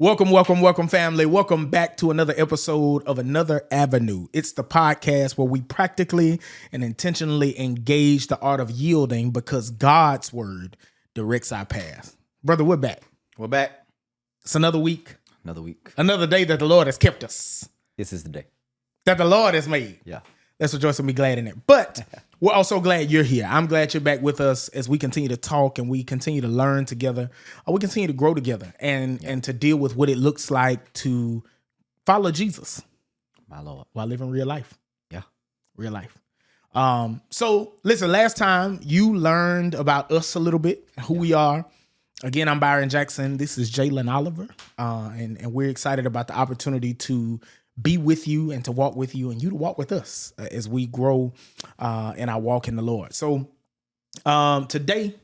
Welcome, family. Welcome back to another episode of Another Avenue. It's the podcast where we practically and intentionally engage the art of yielding because God's word directs our path. Brother, we're back. We're back. It's another week. Another day that the Lord has kept us. This is the day that the Lord has made. Yeah. Let's rejoice and be glad in it. But we're also glad you're here. I'm glad you're back with us as we continue to talk and we continue to learn together. We continue to grow together and to deal with what it looks like to follow Jesus. My Lord. While living real life. Yeah. Real life. So listen, last time you learned about us a little bit, who we are. Again, I'm Byron Jackson. This is Jalen Oliver. And we're excited about the opportunity to be with you and to walk with you and you to walk with us as we grow in our walk in the Lord. So today,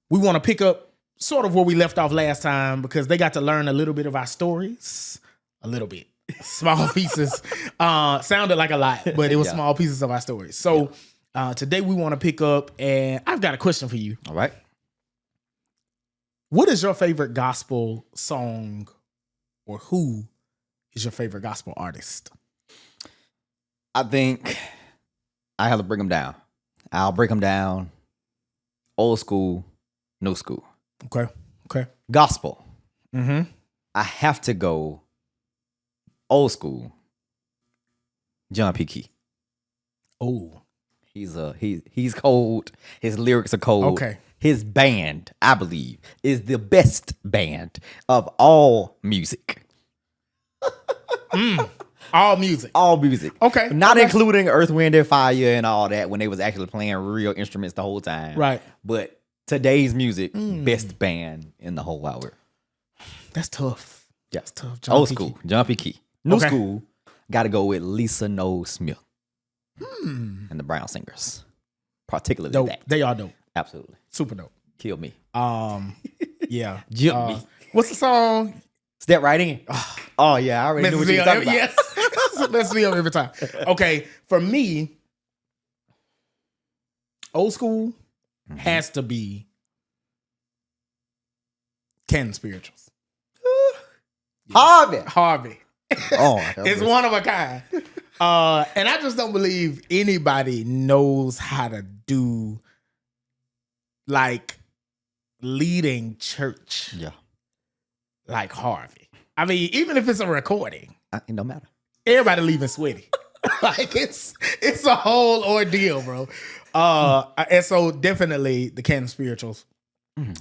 we want to pick up sort of where we left off last time because they got to learn a little bit of our stories, a little bit, small pieces. Sounded like a lot, but it was small pieces of our stories. So today we want to pick up, and I've got a question for you. All right. What is your favorite gospel song, or who is your favorite gospel artist? I think I have to break them down. I'll break them down. Old school, new school. Okay. Gospel. Mm-hmm. I have to go old school. John P. Key. Oh, he's cold. His lyrics are cold. Okay. His band, I believe, is the best band of all music. All music. All music. Okay. Not including Earth, Wind, and Fire and all that when they was actually playing real instruments the whole time. Right. But today's music, best band in the whole world. That's tough. Yeah. That's tough. John Old P. school, Key. John P. Key. New school, got to go with Lisa Noel Smith and the Brown Singers. Particularly Dope. that. They are dope. Absolutely. Super dope. Kill me. Yeah. Jump me. What's the song? Step right in. Oh, yeah. I already knew what you were talking about. Yes. Messes me up every time. Okay. For me, old school has to be Canon Spirituals. Harvey. Oh, it's one of a kind. And I just don't believe anybody knows how to do like leading church. Yeah. Like Harvey. I mean, even if it's a recording, It don't matter. everybody leaving sweaty. Like it's a whole ordeal, bro. And so definitely the Canon Spirituals,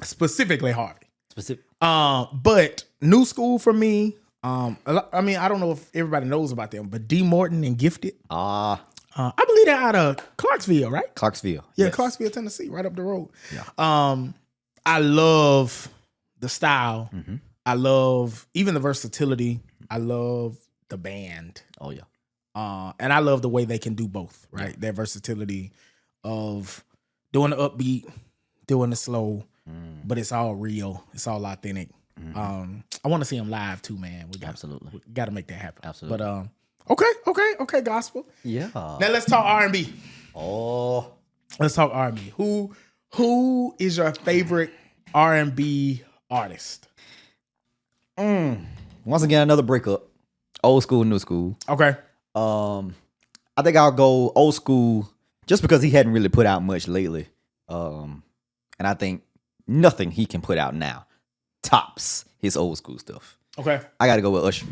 specifically Harvey. Specific. But new school for me. I mean, I don't know if everybody knows about them, but D. Morton and Gifted. I believe they're out of Clarksville, right? Clarksville. Yeah, Yes. Clarksville, Tennessee, right up the road. Yeah. I love the style. I love even the versatility. I love the band. Oh, yeah. And I love the way they can do both, right? Their versatility of doing the upbeat, doing the slow, but it's all real. It's all authentic. I want to see them live too, man. We got to make that happen. Absolutely. But okay, gospel. Yeah. Now let's talk R&B. Oh. Let's talk R&B. Who is your favorite R&B artist? Once again, another breakup. Old school, new school. Okay. I think I'll go old school just because he hadn't really put out much lately. And I think nothing he can put out now tops his old school stuff. Okay. I got to go with Usher.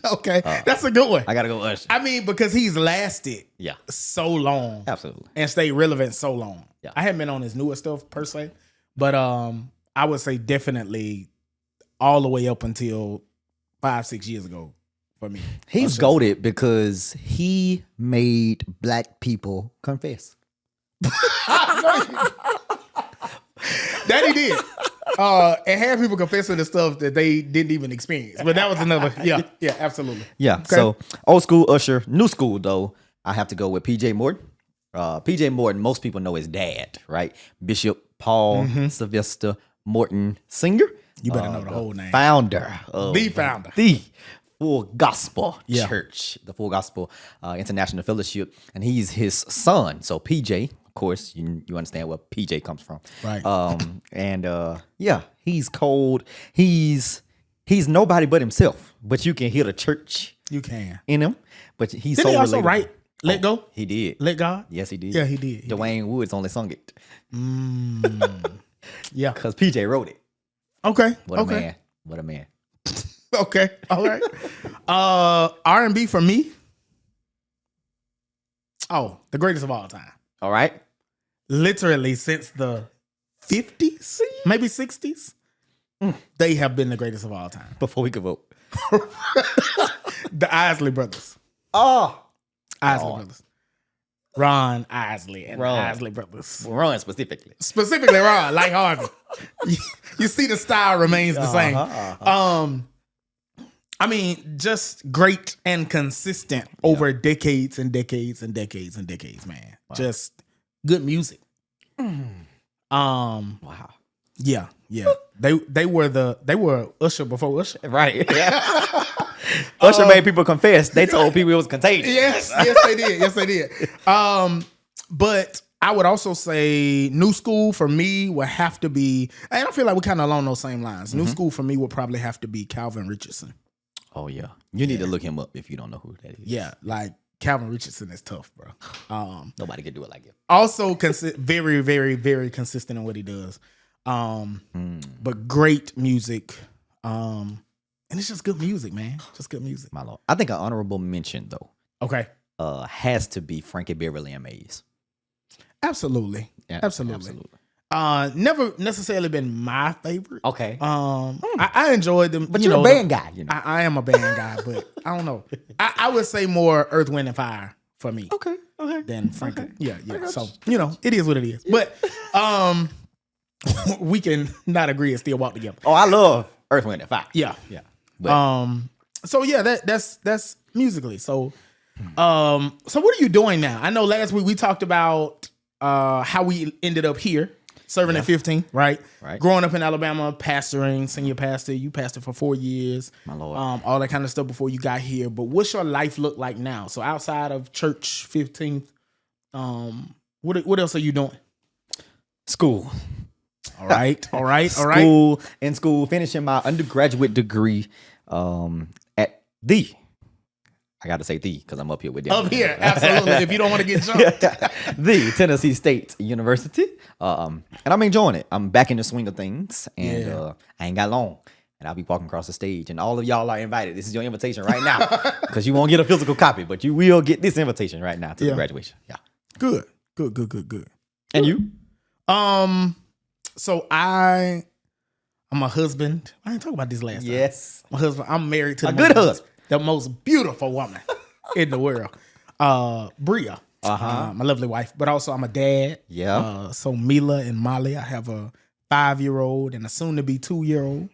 Okay. That's a good one. I got to go with Usher. I mean, because he's lasted Yeah. so long. Absolutely. And stayed relevant so long. Yeah. I haven't been on his newer stuff per se, but I would say definitely all the way up until 5-6 years ago for me. He's goated because he made black people confess. That he did. And had people confessing the stuff that they didn't even experience. But that was another, yeah, absolutely. Yeah. Okay. So old school Usher, new school though, I have to go with PJ Morton. PJ Morton, most people know his dad, right? Bishop Paul Sylvester Morton Sr. You better know the whole name. Founder of The founder. The Full Gospel Yeah. Church, the Full Gospel International Fellowship, and he's his son. So PJ of course, you understand where PJ comes from. Right. Yeah, he's cold. He's nobody but himself. But you can hear the church You can. in him. But he's Did so he also relatable. write Let Go? He did. Let God? Yes, he did. Yeah, he did. Dwayne Woods only sung it Yeah. because PJ wrote it. Okay. What okay. a man. What a man. Okay. All right. R&B for me. Oh, the greatest of all time. All right. Literally since the 50s, maybe 60s. They have been the greatest of all time. Before we could vote. The Isley Brothers. Oh. Isley Brothers. Ron Isley and Ron. the Isley Brothers. Ron specifically. Specifically Ron, like Harvey. You see the style remains the same. I mean, just great and consistent over decades and decades and decades and decades, man. Wow. Just good music. Wow. Yeah. They were Usher before Usher. Right. Usher made people confess. They told people it was contagious. Yes, they did. But I would also say new school for me would have to be, and I feel like we're kind of along those same lines. New school for me would probably have to be Calvin Richardson. Oh yeah, you need to look him up if you don't know who that is. Yeah, like Calvin Richardson is tough, bro. Nobody can do it like him. Also, very, very, very consistent in what he does. But great music. And it's just good music, man. Just good music. My lord. I think an honorable mention though. Okay. Has to be Frankie Beverly and Maze. Absolutely. Yeah, Absolutely. Never necessarily been my favorite. Okay. I enjoyed them. But you're a band guy, you know. I am a band guy, but I don't know. I would say more Earth, Wind, and Fire for me. Okay. Than Frankie. Okay. Yeah. So, it is what it is. Yeah. But we can not agree and still walk together. Oh, I love Earth, Wind, and Fire. Yeah. But, so yeah, that's musically. So so what are you doing now? I know last week we talked about how we ended up here, serving at 15, right? Growing up in Alabama, pastoring, senior pastor. You pastored for 4 years. My Lord. All that kind of stuff before you got here. But what's your life look like now? So outside of church 15th, what else are you doing? School. All right. School, finishing my undergraduate degree at the. I got to say the because I'm up here with them. Up here, absolutely. If you don't want to get jumped. The Tennessee State University. And I'm enjoying it. I'm back in the swing of things. And I ain't got long. And I'll be walking across the stage. And all of y'all are invited. This is your invitation right now. Because you won't get a physical copy. But you will get this invitation right now to the graduation. Yeah. Good. And you? So I'm a husband. I didn't talk about this last time. Yes. My husband. I'm married to a good husband. The most beautiful woman in the world. Bria. My lovely wife. But also I'm a dad. Yeah. So Mila and Molly. I have a 5-year-old and a soon to be 2-year-old.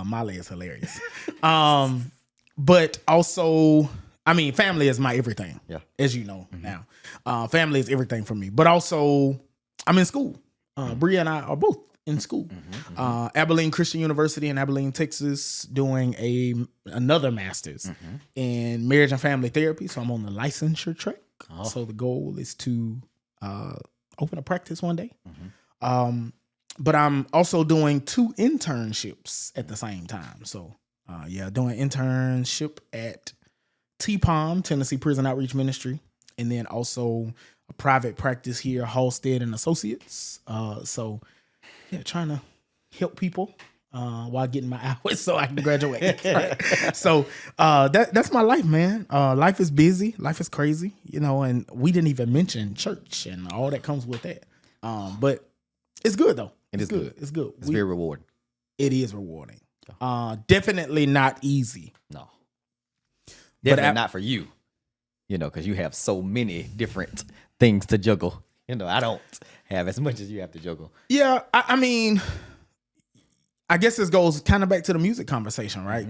Molly is hilarious. But also, I mean, family is my everything. Yeah. As you know now. Family is everything for me. But also I'm in school. Bria and I are both in school. Abilene Christian University in Abilene, Texas, doing another master's in marriage and family therapy. So I'm on the licensure track. So the goal is to open a practice one day. But I'm also doing 2 internships at the same time. So doing internship at TPOM, Tennessee Prison Outreach Ministry, and then also a private practice here, Halstead and Associates. Trying to help people while getting my hours so I can graduate. So that's my life, man. Life is busy. Life is crazy, and we didn't even mention church and all that comes with that. But it's good, though. It's good. It's good. It's very rewarding. It is rewarding. Definitely not easy. No. Definitely not for you, because you have so many different things to juggle. I don't have as much as you have to juggle. Yeah, I mean, I guess this goes kind of back to the music conversation, right?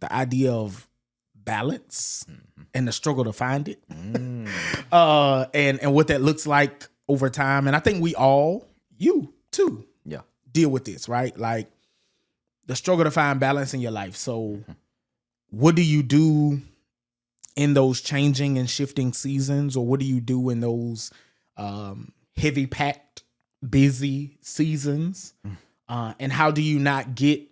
The idea of balance and the struggle to find it, and what that looks like over time. And I think you too, deal with this, right? Like the struggle to find balance in your life. So, what do you do in those changing and shifting seasons, or what do you do in those heavy packed, busy seasons? And how do you not get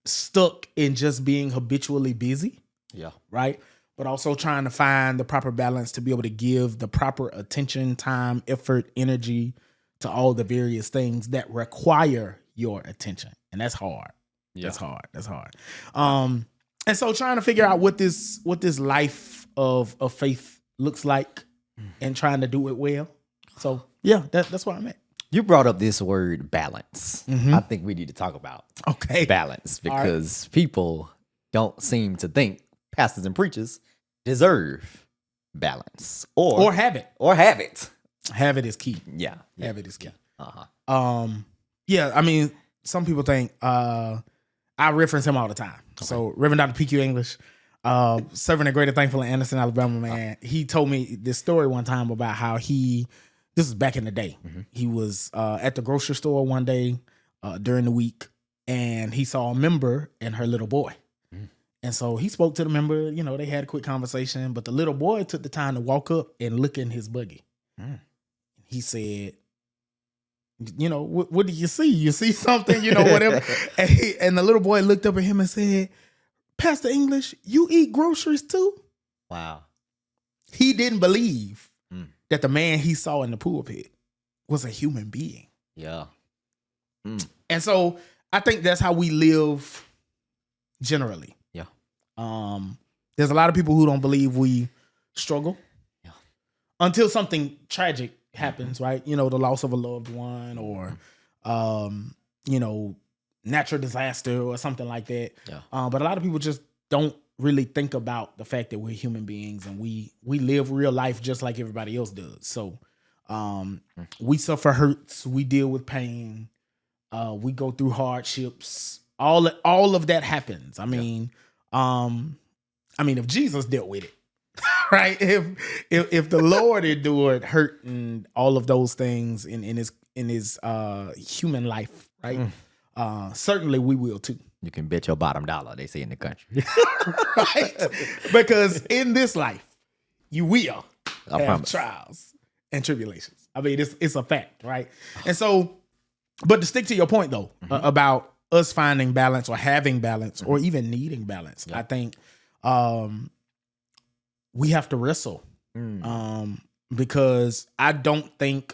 stuck in just being habitually busy? Yeah. Right? But also trying to find the proper balance to be able to give the proper attention, time, effort, energy to all the various things that require your attention. And that's hard. Yeah. That's hard. And so trying to figure out what this life of faith looks like and trying to do it well. So yeah, that's where I'm at. You brought up this word balance. I think we need to talk about balance because people don't seem to think pastors and preachers deserve balance or have it. Have it. Have it is key. Yeah. Have it is key. Uh-huh. Yeah, I mean, some people think I reference him all the time. Okay. So Reverend Dr. PQ English, serving a Greater Thankful in Anderson, Alabama, man. He told me this story one time about how this is back in the day. He was at the grocery store one day during the week, and he saw a member and her little boy. And so he spoke to the member, they had a quick conversation, but the little boy took the time to walk up and look in his buggy. He said, what do you see? You see something, whatever. And the little boy looked up at him and said, Pastor English, you eat groceries too? Wow. He didn't believe that the man he saw in the pulpit was a human being. Yeah. And so I think that's how we live generally. Yeah. There's a lot of people who don't believe we struggle until something tragic happens, right? The loss of a loved one or, natural disaster or something like that. Yeah. But a lot of people just don't really think about the fact that we're human beings and we live real life just like everybody else does. So we suffer hurts, we deal with pain, we go through hardships. All of that happens. I mean, if Jesus dealt with it, right? If the Lord endured hurt and all of those things in his human life, right? Certainly we will too. You can bet your bottom dollar, they say in the country. Right? Because in this life, you will promise. Trials and tribulations. I mean, it's a fact, right? And so, but to stick to your point though, about us finding balance or having balance or even needing balance, I think we have to wrestle. Because I don't think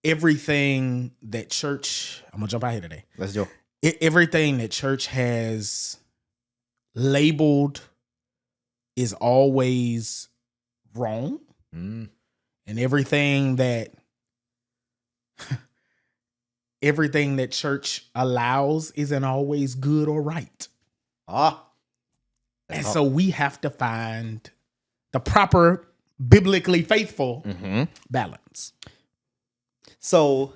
everything that church, I'm gonna jump out here today. Let's go. Everything that church has labeled is always wrong. And everything that church allows isn't always good or right. And so we have to find the proper biblically faithful balance. So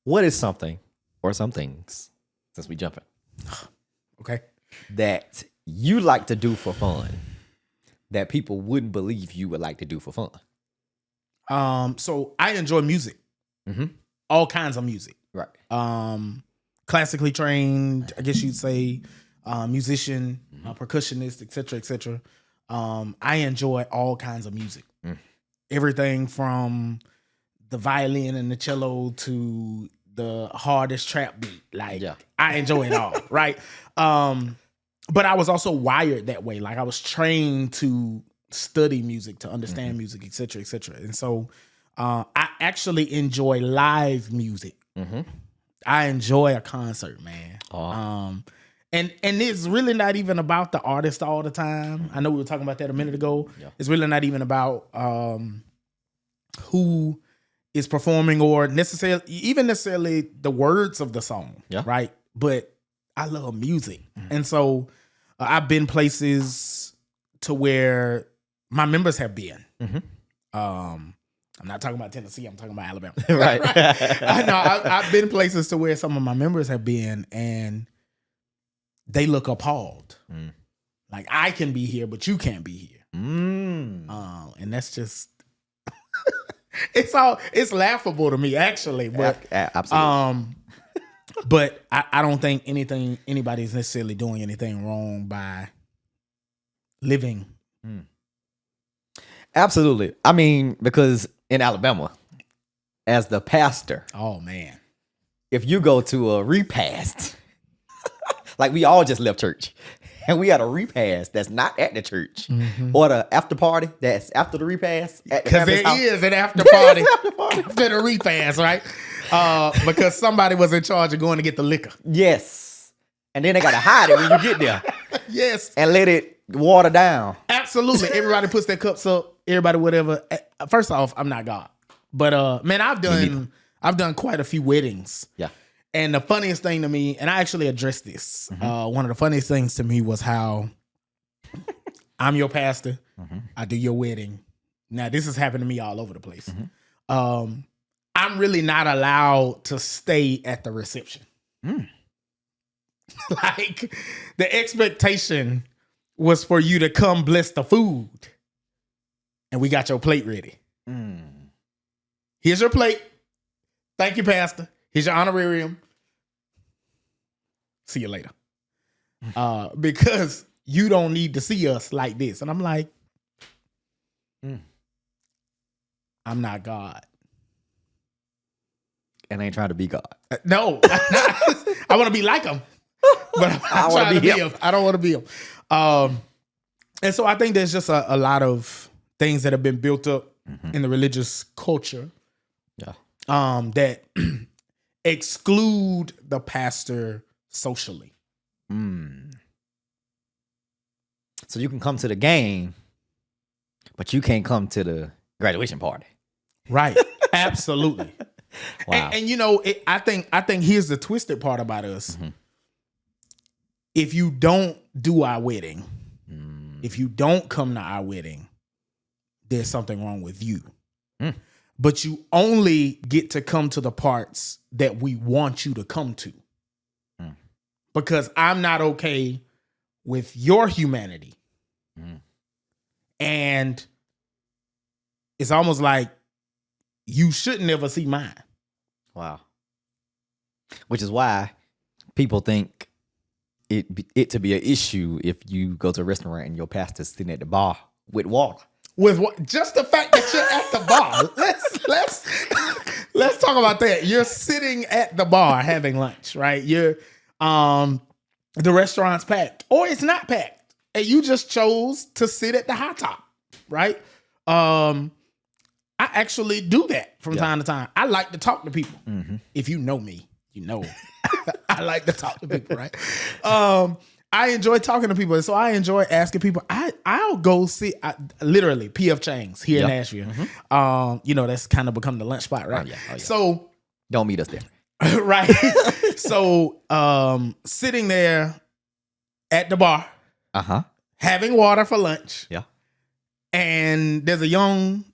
what is something or some things, since we jumping, okay, that you like to do for fun that people wouldn't believe you would like to do for fun? So I enjoy music. All kinds of music. Right. Classically trained, I guess you'd say, musician, percussionist, etc., etc. I enjoy all kinds of music. Everything from the violin and the cello to the hardest trap beat. Like, I enjoy it all, right? But I was also wired that way. Like, I was trained to study music, to understand music, etc., etc. And so I actually enjoy live music. I enjoy a concert, man. And it's really not even about the artist all the time. I know we were talking about that a minute ago. It's really not even about who is performing or necessarily the words of the song, right? But I love music. And so I've been places to where my members have been. I'm not talking about Tennessee. I'm talking about Alabama. Right. I know I've been places to where some of my members have been, and they look appalled. Like, I can be here, but you can't be here. And that's just it's laughable to me, actually. But absolutely. But I don't think anybody's necessarily doing anything wrong by living. Absolutely. I mean, because in Alabama, as the pastor, Oh man. if you go to a repast, like we all just left church, and we had a repast that's not at the church, or the after party that's after the repast. Because there is an after There party is after party. after the repast, right? Because somebody was in charge of going to get the liquor. Yes. And then they got to hide it when you get there Yes, and let it water down. absolutely. Everybody puts their cups up. Everybody, whatever. First off, I'm not God, but man, I've done quite a few weddings. Yeah. And the funniest thing to me, and I actually addressed this. One of the funniest things to me was how I'm your pastor. I do your wedding. Now, this has happened to me all over the place. I'm really not allowed to stay at the reception. Like, the expectation was for you to come bless the food. And we got your plate ready. Here's your plate. Thank you, Pastor. Here's your honorarium. See you later. Because you don't need to see us like this. And I'm like, I'm not God. And ain't trying to be God. No, I want to be like him, but I'm trying to be him. I don't want to be him. And so I think there's just a lot of things that have been built up in the religious culture, that exclude the pastor socially. So you can come to the game, but you can't come to the graduation party. Right. Absolutely. Wow. And you know, I think here's the twisted part about us. If you don't do our wedding, if you don't come to our wedding, there's something wrong with you. But you only get to come to the parts that we want you to come to. Because I'm not okay with your humanity. And it's almost like you should never see mine. Wow. Which is why people think it to be an issue if you go to a restaurant and your pastor's sitting at the bar with water. With what? Just the fact that you're at the bar. Let's talk about that. You're sitting at the bar having lunch, right? You're the restaurant's packed, or it's not packed, and you just chose to sit at the high top, right? I actually do that from time to time. I like to talk to people. If you know me, you know I like to talk to people, right? I enjoy talking to people, and so I enjoy asking people. I'll go see literally PF Chang's here in Nashville. You know, that's kind of become the lunch spot, right? Oh, yeah. So don't meet us there. Right. So sitting there at the bar, having water for lunch. Yeah. And there's a young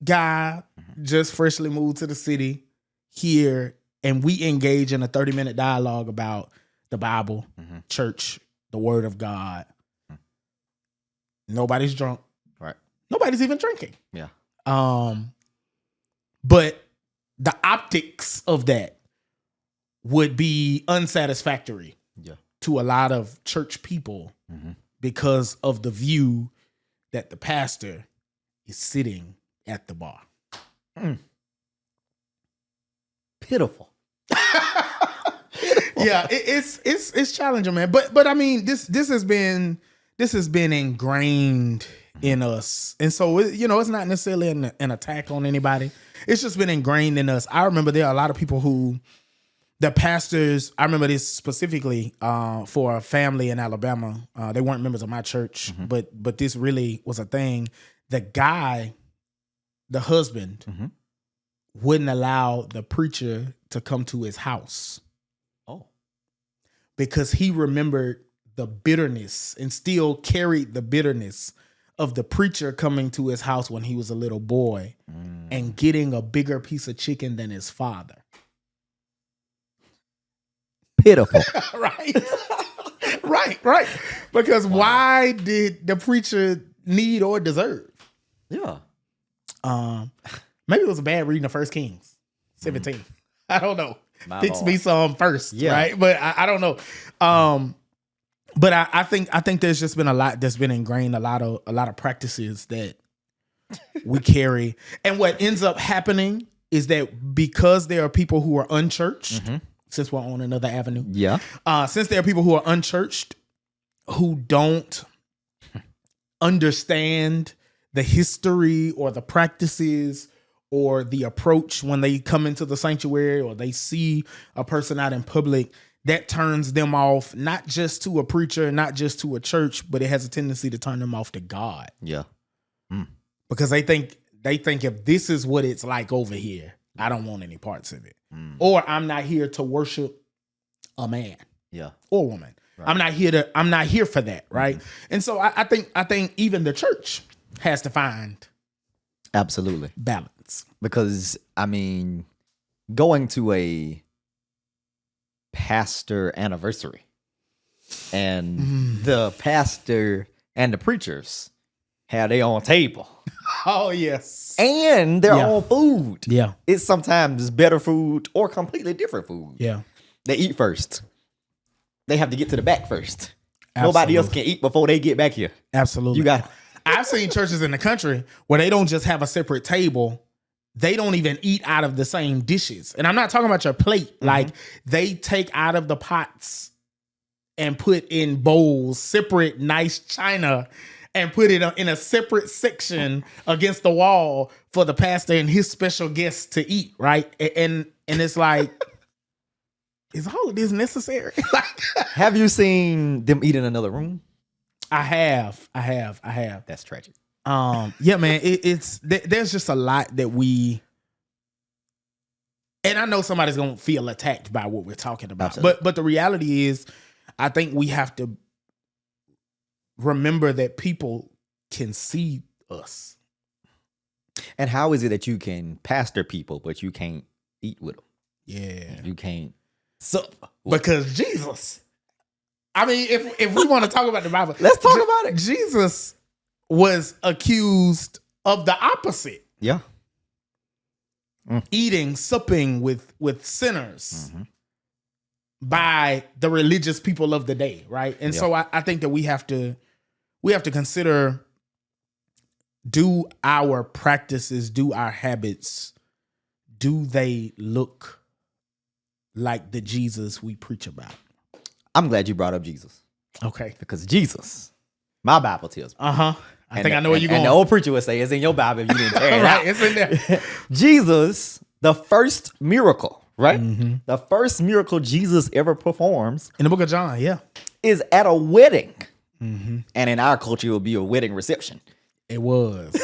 guy just freshly moved to the city here, and we engage in a 30-minute dialogue about the Bible, church, the word of God. Nobody's drunk. Right. Nobody's even drinking. Yeah. But the optics of that would be unsatisfactory to a lot of church people because of the view that the pastor is sitting at the bar. Pitiful. Yeah, it's challenging, man. But I mean, this has been ingrained in us, and so it's not necessarily an attack on anybody. It's just been ingrained in us. I remember there are a lot of people who the pastors. I remember this specifically for a family in Alabama. They weren't members of my church, but this really was a thing. The guy, the husband, wouldn't allow the preacher to come to his house. Oh. Because he remembered the bitterness and still carried the bitterness of the preacher coming to his house when he was a little boy and getting a bigger piece of chicken than his father. Pitiful. Right. Because why did the preacher need or deserve? Yeah. Maybe it was a bad reading of 1 Kings 17. I don't know. Fix Lord. me some first, right? But I don't know. But I think there's just been a lot that's been ingrained, a lot of practices that We carry. And what ends up happening is that because there are people who are unchurched, since we're on another avenue. Yeah. Since there are people who are unchurched who don't understand the history or the practices or the approach when they come into the sanctuary or they see a person out in public, that turns them off, not just to a preacher, not just to a church, but it has a tendency to turn them off to God. Yeah. Because they think if this is what it's like over here, I don't want any parts of it. Or I'm not here to worship a man. Yeah. Or woman. Right. I'm not here for that, right? And so I think even the church has to find Absolutely. balance. Because I mean, going to a pastor anniversary and the pastor and the preachers have their own table. Oh yes. And their own food. Yeah. It's sometimes better food or completely different food. Yeah. They eat first. They have to get to the back first. Absolutely. Nobody else can eat before they get back here. Absolutely. You got. I've seen churches in the country where they don't just have a separate table. They don't even eat out of the same dishes. And I'm not talking about your plate. Like they take out of the pots and put in bowls, separate nice china, and put it in a separate section against the wall for the pastor and his special guests to eat, right? And it's like, is all of this necessary? Have you seen them eat in another room? I have. That's tragic. Yeah, man, there's just a lot that and I know somebody's gonna feel attacked by what we're talking about. Absolutely. But the reality is, I think we have to remember that people can see us. And how is it that you can pastor people, but you can't eat with them? Yeah. You can't. So because Jesus, I mean, if we want to talk about the Bible, Let's talk about it. Jesus was accused of the opposite. Yeah. Eating, supping with sinners by the religious people of the day, right? And so I think that we have to consider, do our practices, do our habits, do they look like the Jesus we preach about? I'm glad you brought up Jesus. Okay. Because Jesus, my Bible tells me. I think I know where you're going. And the old preacher would say, it's in your Bible if you didn't tear it out. Right, it's in there. Jesus, the first miracle, right? The first miracle Jesus ever performs In the book of John, yeah. is at a wedding. And in our culture, it would be a wedding reception. It was.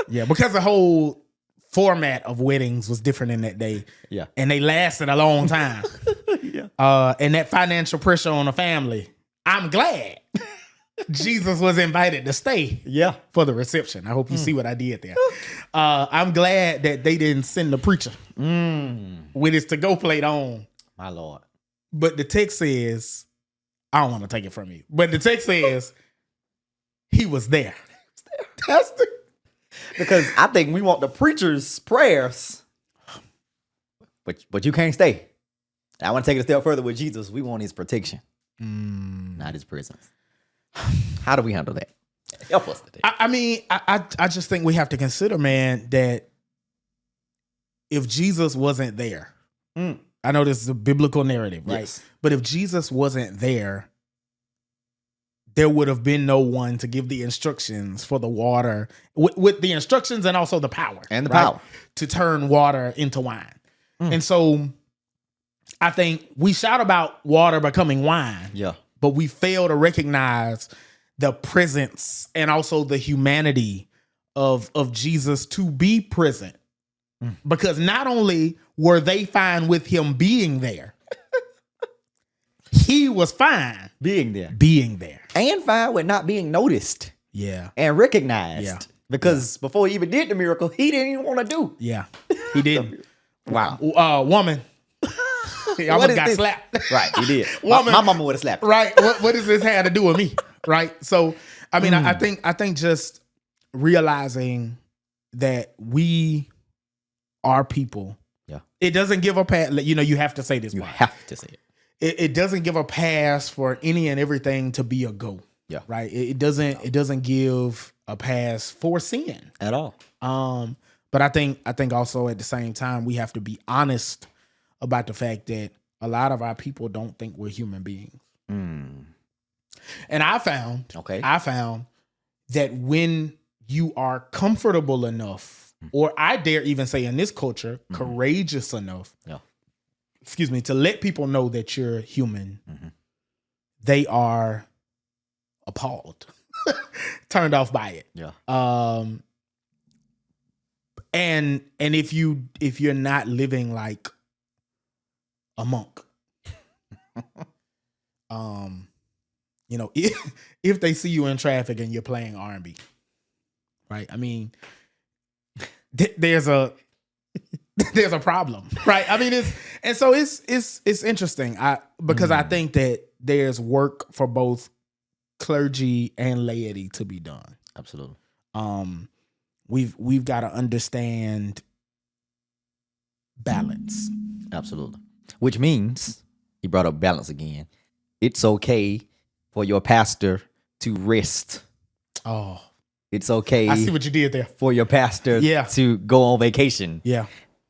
Yeah, because the whole format of weddings was different in that day. Yeah. And they lasted a long time. And that financial pressure on the family. I'm glad Jesus was invited to stay for the reception. I hope you see what I did there. I'm glad that they didn't send the preacher with his to-go plate on. My Lord. But the text says, I don't want to take it from you, but the text says he was there. That's the... Because I think we want the preacher's prayers, but you can't stay. I want to take it a step further with Jesus. We want his protection, not his presence. How do we handle that? Help us today. I mean, I just think we have to consider, man, that if Jesus wasn't there, I know this is a biblical narrative, right? Yes. But if Jesus wasn't there, there would have been no one to give the instructions for the water, with the instructions and also the power. And the right? power. To turn water into wine. And so I think we shout about water becoming wine. Yeah. But we fail to recognize the presence and also the humanity of Jesus to be present. Because not only were they fine with him being there, he was fine Being there. And fine with not being noticed. Yeah. And recognized. Yeah. Because before he even did the miracle, he didn't even want to do. Yeah. He didn't. Wow. Woman. He almost got slapped. Right, he did. Woman. My mama would have slapped. Right. What does this have to do with me? Right. So, I mean, I think just realizing that we are people. Yeah. It doesn't give a pass. You have to say this. You part. have to say it. It doesn't give a pass for any and everything to be a go. Yeah. Right. It doesn't give a pass for sin. At all. But I think also at the same time we have to be honest about the fact that a lot of our people don't think we're human beings. And I found that when you are comfortable enough, or I dare even say in this culture, courageous enough, to let people know that you're human, they are appalled, turned off by it. Yeah. And if you're not living like a monk, if they see you in traffic and you're playing R&B, right? I mean, there's a problem, right? I mean, it's interesting. Because I think that there's work for both clergy and laity to be done. Absolutely. We've got to understand balance. Absolutely. Which means, he brought up balance again. It's okay for your pastor to rest. Oh, it's okay. I see what you did there. For your pastor to go on vacation. Yeah.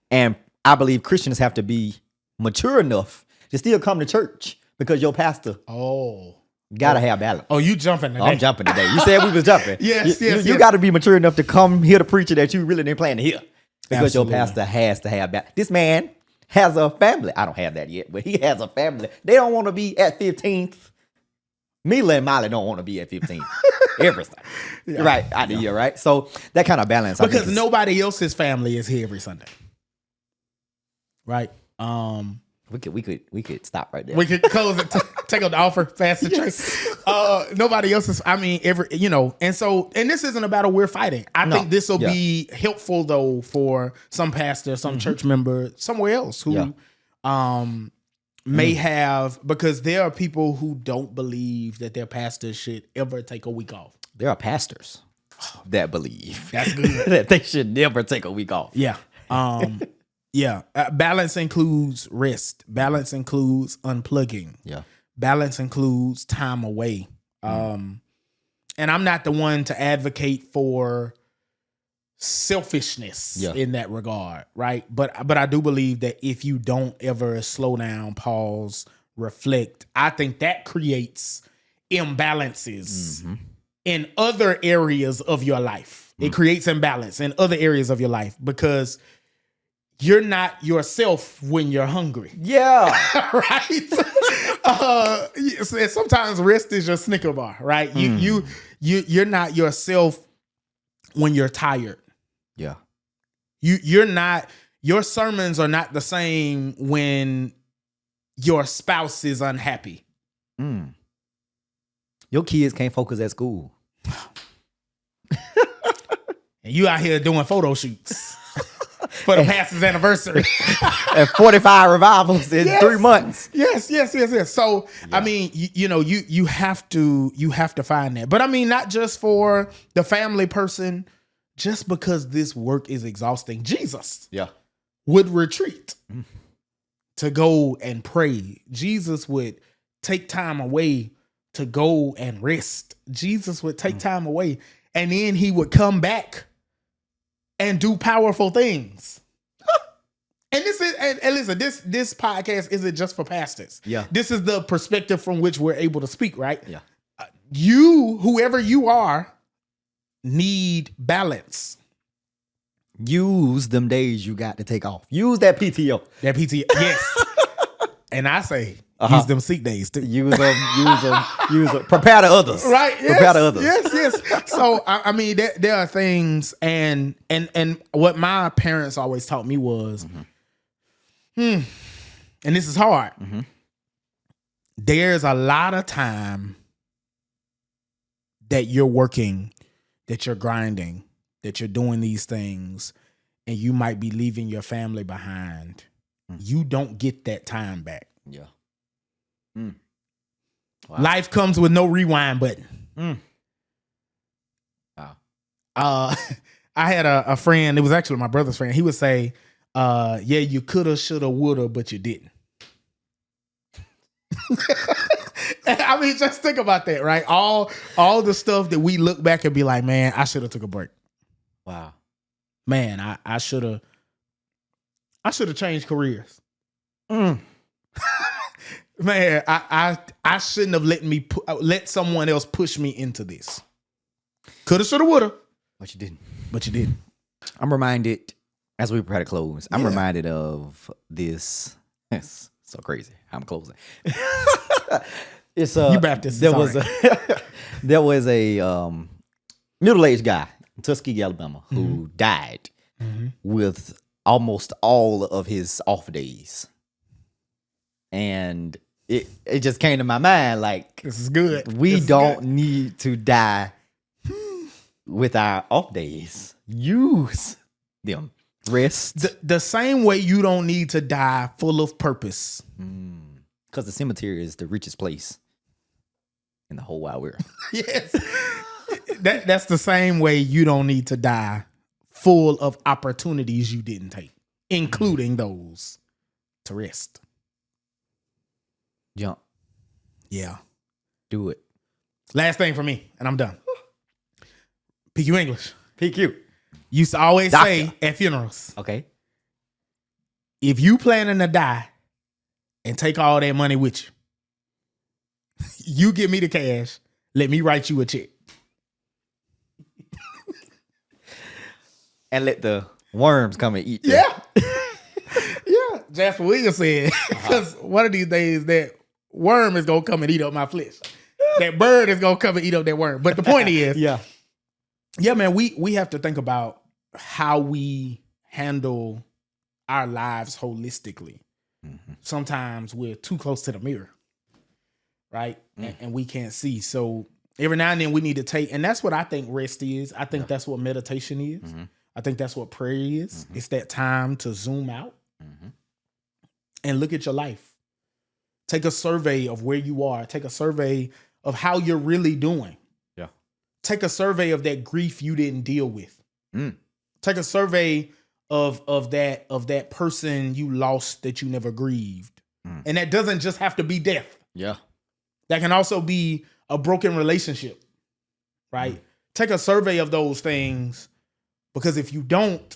And I believe Christians have to be mature enough to still come to church because your pastor gotta have balance. Oh, you jumping today. I'm jumping today. You said we was jumping. Yes. You got to be mature enough to come hear the preacher that you really didn't plan to hear. Because your pastor has to have balance. This man has a family. I don't have that yet, but he has a family. They don't want to be at 15th. Mila and Molly don't want to be at 15th. Everything. Right. Out the year, right? So that kind of balance. Because nobody else's family is here every Sunday. Right? We could stop right there. We could close it, take up the offer, fast the trace. Nobody else's, and this isn't a battle we're fighting. I think this will be helpful though for some pastor, some church member, somewhere else who may have, because there are people who don't believe that their pastor should ever take a week off. There are pastors that believe that's good that they should never take a week off. Yeah. Balance includes rest. Balance includes unplugging. Yeah. Balance includes time away. And I'm not the one to advocate for selfishness in that regard, right? But I do believe that if you don't ever slow down, pause, reflect, I think that creates imbalances in other areas of your life. It creates imbalance in other areas of your life because you're not yourself when you're hungry. Yeah. Right? Sometimes rest is your Snicker bar, right? You're not yourself when you're tired. Yeah. You're not, your sermons are not the same when your spouse is unhappy. Your kids can't focus at school. And you out here doing photo shoots for the pastor's anniversary. And 45 revivals in 3 months. Yes. So, I mean, you have to find that. But I mean, not just for the family person, just because this work is exhausting. Jesus would retreat to go and pray. Jesus would take time away to go and rest. Jesus would take time away and then he would come back and do powerful things. And listen, this podcast isn't just for pastors. Yeah. This is the perspective from which we're able to speak, right? Yeah. You, whoever you are, need balance. Use them days you got to take off. Use that PTO. Yes. And I say, use them sick days too. Use them. Prepare to others. Right. Yes, prepare to others. Yes. So, I mean, there are things, and what my parents always taught me was, and this is hard. There's a lot of time that you're working, that you're grinding, that you're doing these things, and you might be leaving your family behind. You don't get that time back. Yeah. Wow. Life comes with no rewind button. Wow. I had a friend, it was actually my brother's friend. He would say, you coulda, shoulda, woulda, but you didn't. I mean, just think about that, right? All the stuff that we look back and be like, man, I should have took a break. Wow. Man, I should have changed careers. Man, I shouldn't have let someone else push me into this. Coulda, shoulda, woulda. But you didn't. But you didn't. I'm reminded, as we prepare to close, I'm reminded of this. It's so crazy. I'm closing. It's You Baptist. There was a middle-aged guy in Tuskegee, Alabama, who died with almost all of his off days. And it just came to my mind, like, This is good. We don't need to die with our off days. Use them. Rest. The same way you don't need to die full of purpose. Because the cemetery is the richest place in the whole wide world. Yes. That's the same way you don't need to die full of opportunities you didn't take, including those to rest. Jump. Yeah. Do it. Last thing for me, and I'm done. PQ English. PQ. Used to always Doctor. say at funerals, Okay. if you planning to die and take all that money with you, you give me the cash, let me write you a check. And let the worms come and eat. Yeah. Yeah. Jasper Williams said, because one of these days that worm is going to come and eat up my flesh. That bird is going to come and eat up that worm. But the point is, yeah, man, we have to think about how we handle our lives holistically. Sometimes we're too close to the mirror, right? And we can't see. So every now and then we need to take, and that's what I think rest is. I think that's what meditation is. I think that's what prayer is. It's that time to zoom out and look at your life. Take a survey of where you are. Take a survey of how you're really doing. Take a survey of that grief you didn't deal with. Take a survey of that person you lost that you never grieved. And that doesn't just have to be death. Yeah. That can also be a broken relationship, right? Take a survey of those things, because if you don't,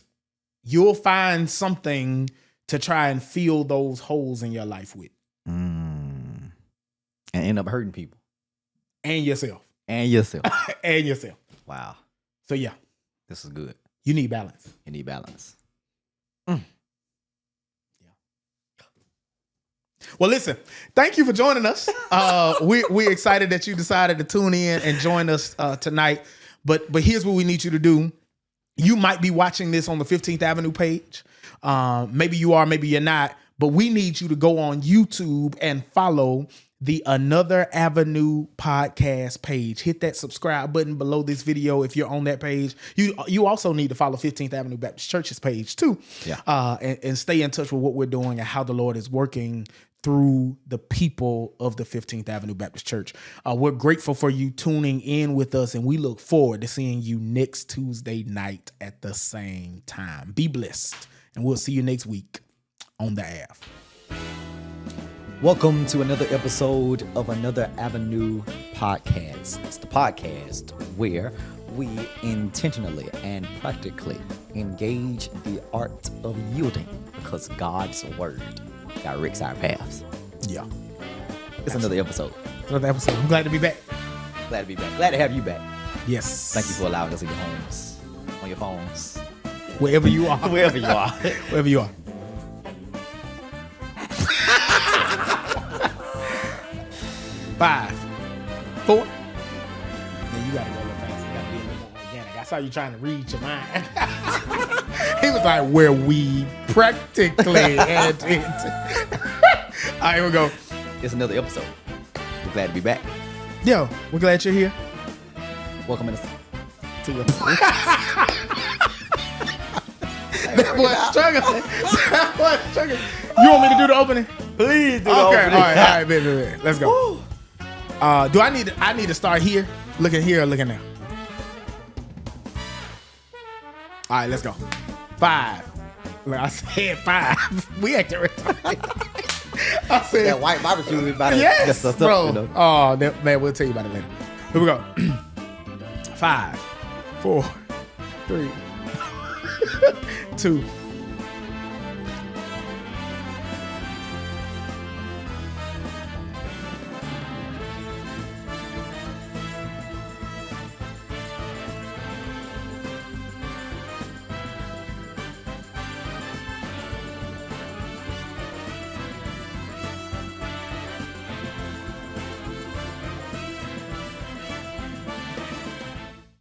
you'll find something to try and fill those holes in your life with. And end up hurting people. And yourself. And yourself. And yourself. Wow. So yeah, This is good. you need balance. You need balance. Well, listen, thank you for joining us. We're excited that you decided to tune in and join us tonight. But here's what we need you to do. You might be watching this on the 15th Avenue page. Maybe you are, maybe you're not. But we need you to go on YouTube and follow the Another Avenue podcast page. Hit that subscribe button below this video if you're on that page. You also need to follow 15th Avenue Baptist Church's page too. And stay in touch with what we're doing and how the Lord is working through the people of the 15th Avenue Baptist Church. We're grateful for you tuning in with us, and we look forward to seeing you next Tuesday night at the same time. Be blessed, and we'll see you next week on the Ave. Welcome to another episode of Another Avenue podcast. It's the podcast where we intentionally and practically engage the art of yielding, because God's word directs our paths. Yeah. It's another episode. Another episode. I'm glad to be back. Glad to be back. Glad to have you back. Yes. Thank you for allowing us in your homes, on your phones, Wherever you are. wherever you are. Wherever you are. Five, four. Then you gotta go a little fast. You gotta be a little more organic. I saw you trying to read your mind. He was like, where we practically had it. All right, here we go. It's another episode. We're glad to be back. Yo, we're glad you're here. Welcome to That boy's struggling. That boy's struggling. You want me to do the opening? Please do the Okay, opening. all right, baby. Let's go. Do I need to start here, looking here, or looking there? All right, let's go. 5. Like I said 5. We acting retarded. I said, That white barbecue is about to yes, mess us bro. up, you know? Oh, man, we'll tell you about it later. Here we go. 5, 4, 3, 2,